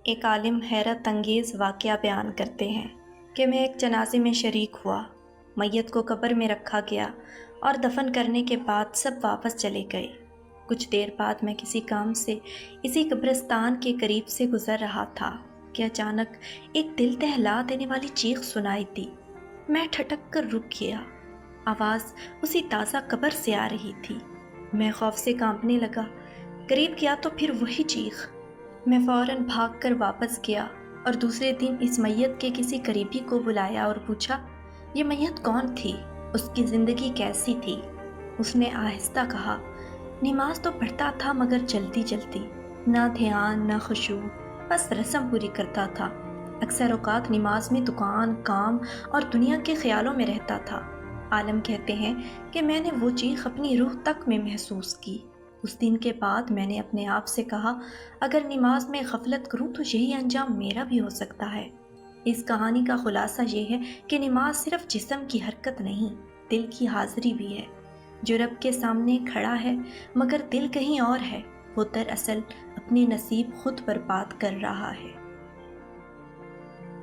ایک عالم حیرت انگیز واقعہ بیان کرتے ہیں کہ میں ایک جنازے میں شریک ہوا۔ میت کو قبر میں رکھا گیا اور دفن کرنے کے بعد سب واپس چلے گئے۔ کچھ دیر بعد میں کسی کام سے اسی قبرستان کے قریب سے گزر رہا تھا کہ اچانک ایک دل دہلا دینے والی چیخ سنائی دی۔ میں ٹھٹک کر رک گیا۔ آواز اسی تازہ قبر سے آ رہی تھی۔ میں خوف سے کانپنے لگا۔ قریب گیا تو پھر وہی چیخ۔ میں فوراً بھاگ کر واپس گیا اور دوسرے دن اس میت کے کسی قریبی کو بلایا اور پوچھا، یہ میت کون تھی؟ اس کی زندگی کیسی تھی؟ اس نے آہستہ کہا، نماز تو پڑھتا تھا مگر جلدی جلدی، نہ دھیان نہ خشوع، بس رسم پوری کرتا تھا۔ اکثر اوقات نماز میں دکان، کام اور دنیا کے خیالوں میں رہتا تھا۔ عالم کہتے ہیں کہ میں نے وہ چیخ اپنی روح تک میں محسوس کی۔ اس دن کے بعد میں نے اپنے آپ سے کہا، اگر نماز میں غفلت کروں تو یہی انجام میرا بھی ہو سکتا ہے۔ اس کہانی کا خلاصہ یہ ہے کہ نماز صرف جسم کی حرکت نہیں، دل کی حاضری بھی ہے۔ جو رب کے سامنے کھڑا ہے مگر دل کہیں اور ہے، وہ دراصل اپنے نصیب خود برباد کر رہا ہے۔